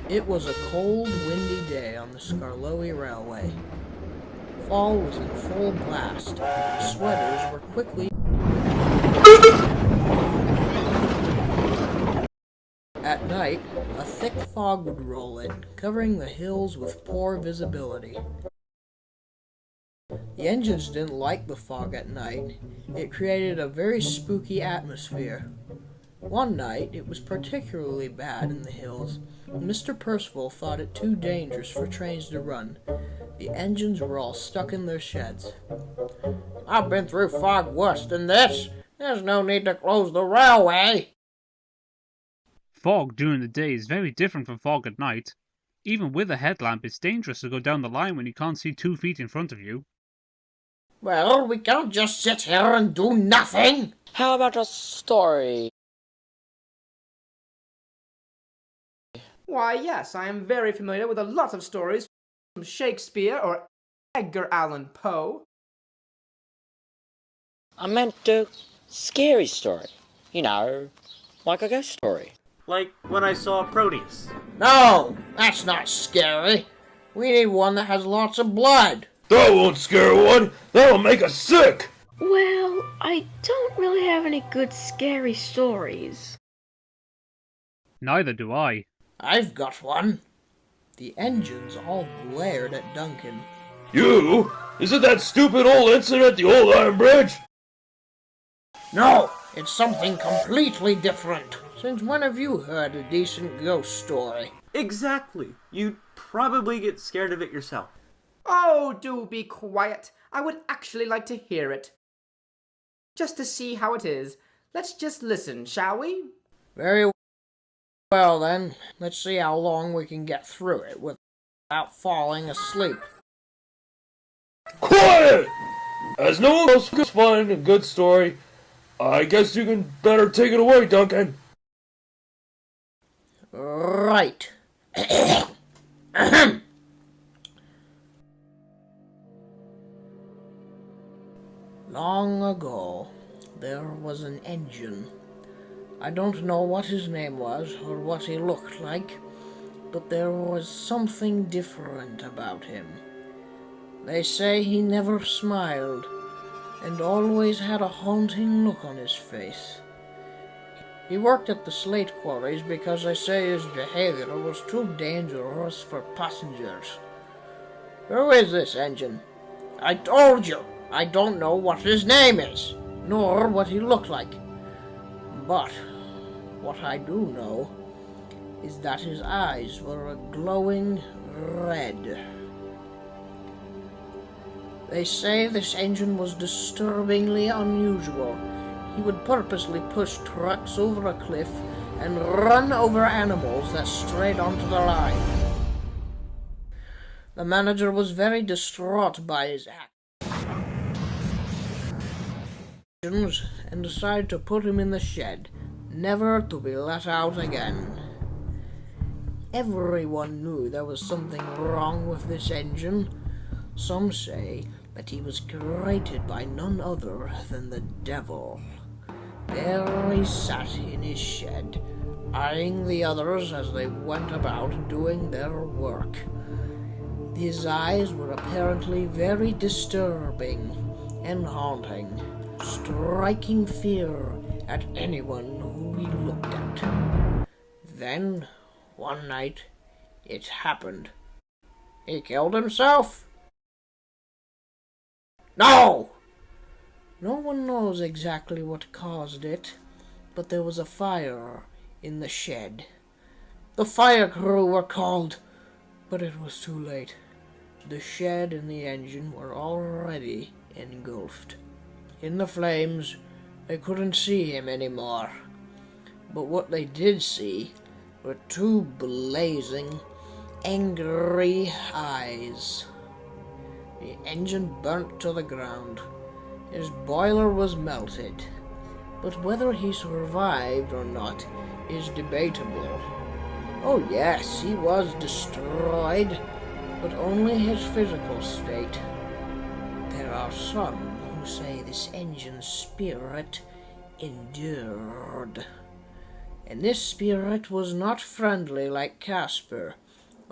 It was a cold, windy day on the Skarloey Railway. Fall was in full blast. Sweaters were quickly... At night, a thick fog would roll in, covering the hills with poor visibility. The engines didn't like the fog at night. It created a very spooky atmosphere. One night, it was particularly bad in the hills. Mr. Percival thought it too dangerous for trains to run. The engines were all stuck in their sheds. "I've been through fog worse than this. There's no need to close the railway." Fog during the day is very different from fog at night. Even with a headlamp, it's dangerous to go down the line when you can't see 2 feet in front of you. "Well, we can't just sit here and do nothing." How about a story? Why, yes, I am very familiar with a lot of stories from Shakespeare or Edgar Allan Poe. I meant a scary story. You know, like a ghost story. Like when I saw Proteus. No, that's not scary. We need one that has lots of blood. That won't scare one. That'll make us sick. Well, I don't really have any good scary stories. Neither do I. I've got one. The engines all glared at Duncan. You? Is it that stupid old incident at the old iron bridge? No, it's something completely different. Since when have you heard a decent ghost story? Exactly. You'd probably get scared of it yourself. Oh, do be quiet. I would actually like to hear it. Just to see how it is. Let's just listen, shall we? Very well then. Let's see how long we can get through it without falling asleep. Quiet! As no one else can find a good story, I guess you can better take it away, Duncan. Right. Long ago, there was an engine. I don't know what his name was or what he looked like, but there was something different about him. They say he never smiled and always had a haunting look on his face. He worked at the slate quarries because they say his behavior was too dangerous for passengers. Who is this engine? I told you, I don't know what his name is, nor what he looked like. But what I do know is that his eyes were a glowing red. They say this engine was disturbingly unusual. He would purposely push trucks over a cliff and run over animals that strayed onto the line. The manager was very distraught by his actions and decided to put him in the shed, never to be let out again. Everyone knew there was something wrong with this engine. Some say that he was created by none other than the devil. There he sat in his shed, eyeing the others as they went about doing their work. His eyes were apparently very disturbing and haunting, striking fear at anyone who he looked at. Then, one night, it happened. He killed himself? No! No one knows exactly what caused it, but there was a fire in the shed. The fire crew were called, but it was too late. The shed and the engine were already engulfed. In the flames, they couldn't see him anymore. But what they did see were two blazing, angry eyes. The engine burnt to the ground. His boiler was melted, but whether he survived or not is debatable. Oh yes, he was destroyed, but only his physical state. There are some who say this engine's spirit endured. and this spirit was not friendly like Casper.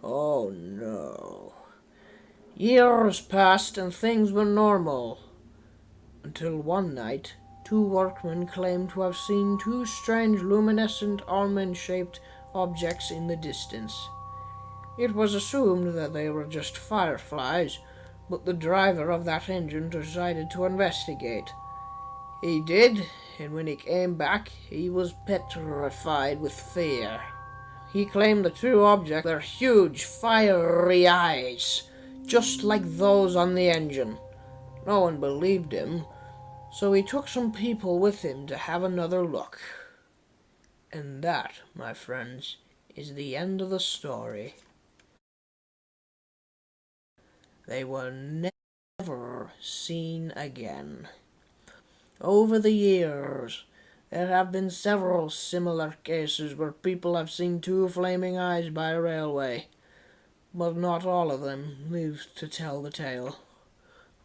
Oh no. Years passed and things were normal, until one night 2 workmen claimed to have seen 2 strange luminescent almond-shaped objects in the distance. It was assumed that they were just fireflies, but the driver of that engine decided to investigate. He did, and when he came back, he was petrified with fear. He claimed the 2 objects were huge, fiery eyes, just like those on the engine. No one believed him, so he took some people with him to have another look. And that, my friends, is the end of the story. They were never seen again. Over the years, there have been several similar cases where people have seen 2 flaming eyes by a railway, but not all of them lived to tell the tale.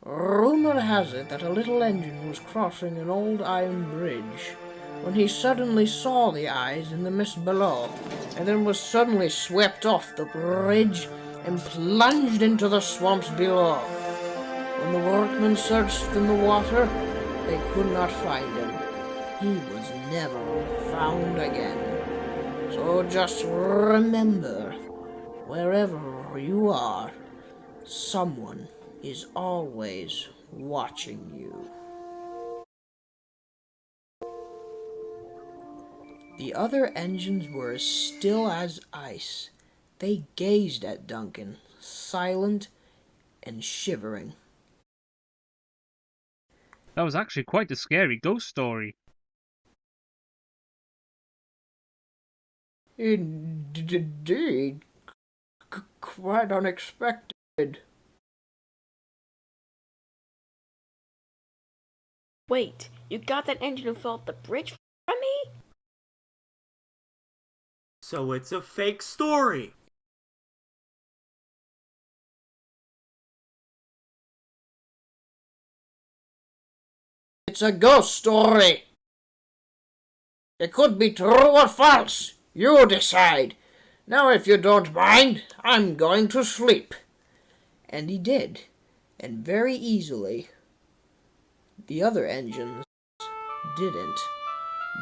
Rumor has it that a little engine was crossing an old iron bridge when he suddenly saw the eyes in the mist below, and then was suddenly swept off the bridge and plunged into the swamps below. When the workmen searched in the water, they could not find him. He was never found again. So just remember, wherever you are, someone is always watching you. The other engines were as still as ice. They gazed at Duncan, silent and shivering. That was actually quite a scary ghost story. Indeed, quite unexpected. Wait, you got that engine who fell off the bridge from me? So it's a fake story. It's a ghost story. It could be true or false. You decide. Now, if you don't mind, I'm going to sleep. And he did, and very easily. The other engines didn't.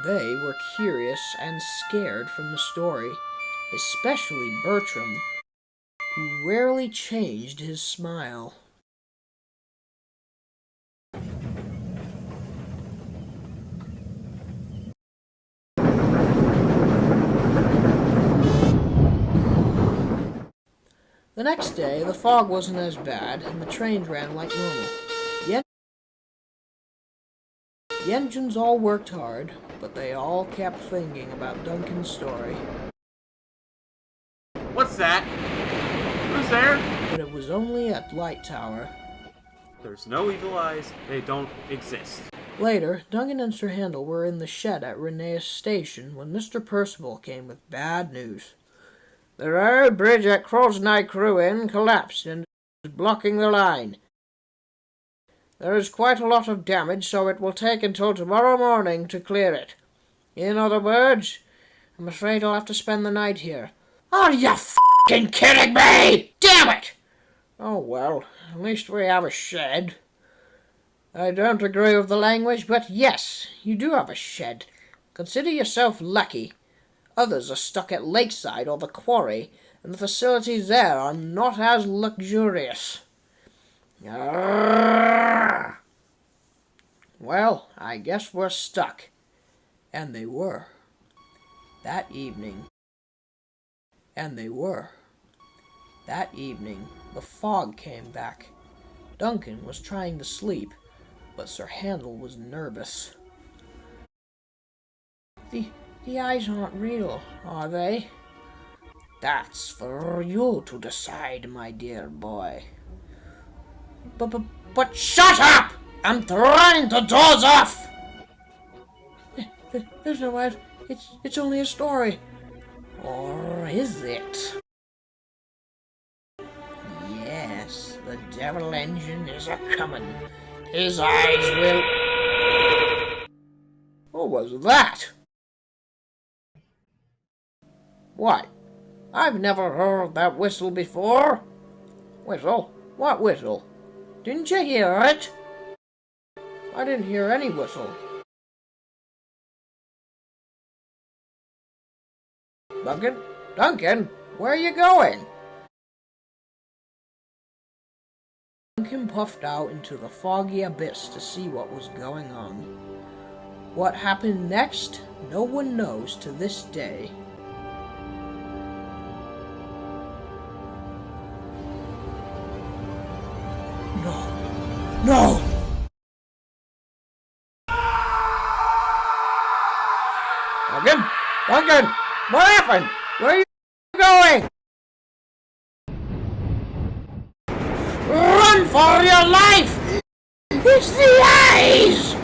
They were curious and scared from the story, especially Bertram, who rarely changed his smile. The next day, the fog wasn't as bad, and the trains ran like normal. The engines all worked hard, but they all kept thinking about Duncan's story. What's that? Who's there? But it was only a light tower. There's no evil eyes. They don't exist. Later, Duncan and Sir Handel were in the shed at Reneus Station when Mr. Percival came with bad news. The railroad bridge at Crow's Neck Ruin collapsed and is blocking the line. There is quite a lot of damage, so it will take until tomorrow morning to clear it. In other words, I'm afraid I'll have to spend the night here. Are you f***ing kidding me? Damn it! Oh well, at least we have a shed. I don't agree with the language, but yes, you do have a shed. Consider yourself lucky. Others are stuck at Lakeside or the Quarry, and the facilities there are not as luxurious. Arrgh. Well, I guess we're stuck. And they were. That evening. That evening, the fog came back. Duncan was trying to sleep, but Sir Handel was nervous. The eyes aren't real, are they? That's for you to decide, my dear boy. But shut up! I'm trying to doze off! There's no way. It's only a story. Or is it? Yes, the devil engine is a-comin'. His eyes will... What was that? Why, I've never heard that whistle before. Whistle? What whistle? Didn't you hear it? I didn't hear any whistle. Duncan? Duncan, where are you going? Duncan puffed out into the foggy abyss to see what was going on. What happened next, no one knows to this day. No! No! Duncan! Duncan! What happened? Where are you going? Run for your life! It's the eyes!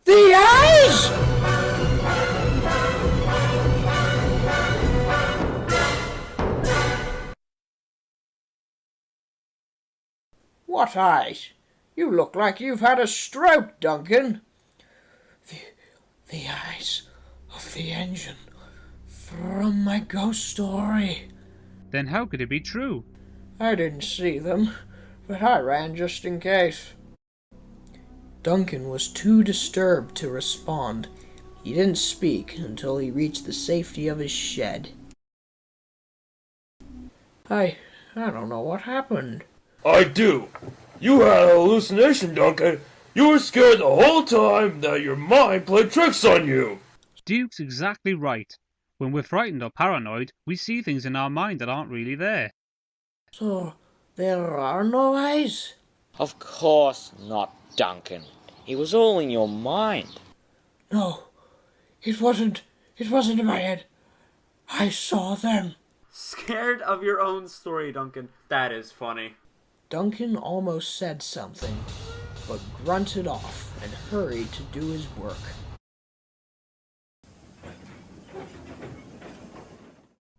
The eyes! What eyes? You look like you've had a stroke, Duncan. The eyes of the engine from my ghost story. Then how could it be true? I didn't see them, but I ran just in case. Duncan was too disturbed to respond. He didn't speak until he reached the safety of his shed. I don't know what happened. I do. You had a hallucination, Duncan. You were scared the whole time that your mind played tricks on you. Duke's exactly right. When we're frightened or paranoid, we see things in our mind that aren't really there. So, there are no eyes? Of course not, Duncan. It was all in your mind. No, it wasn't in my head. I saw them. Scared of your own story, Duncan. That is funny. Duncan almost said something, but grunted off and hurried to do his work.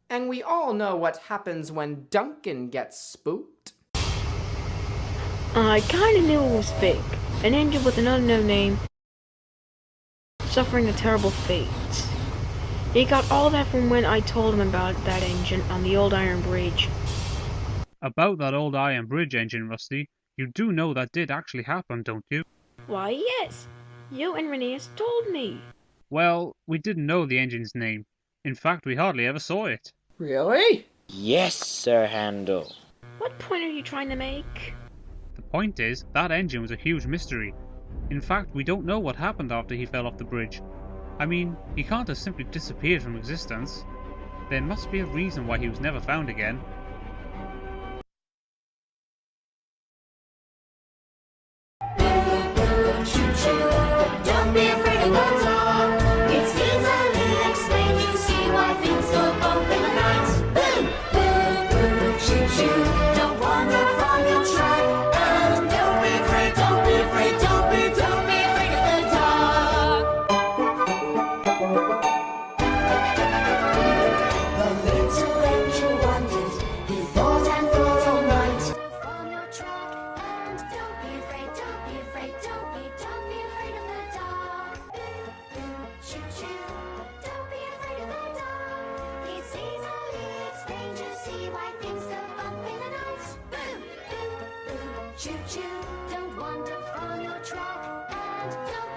And we all know what happens when Duncan gets spooked. I kinda knew it was fake. An angel with an unknown name, suffering a terrible fate. He got all that from when I told him about that engine on the old iron bridge. About that old iron bridge engine, Rusty, you do know that did actually happen, don't you? Why, yes. You and Rheneas told me. Well, we didn't know the engine's name. In fact, we hardly ever saw it. Really? Yes, Sir Handel. What point are you trying to make? The point is, that engine was a huge mystery. In fact, we don't know what happened after he fell off the bridge. I mean, he can't have simply disappeared from existence. There must be a reason why he was never found again. Don't be afraid of the dark. It's easily explained. You see why things go bump in the night. Boo, boo, boo, choo choo. Don't wander from your track. And don't be afraid, don't be afraid, don't be afraid of the dark. The little angel wonders. He thought and thought all night. From your track. And don't be afraid, don't be afraid, don't be afraid of the dark. Boo, boo, choo choo. Don't be afraid of the dark. It's easily explained. You see why things go bump in the night. Boo, boo, boo, choo choo. Don't wander from your track. And don't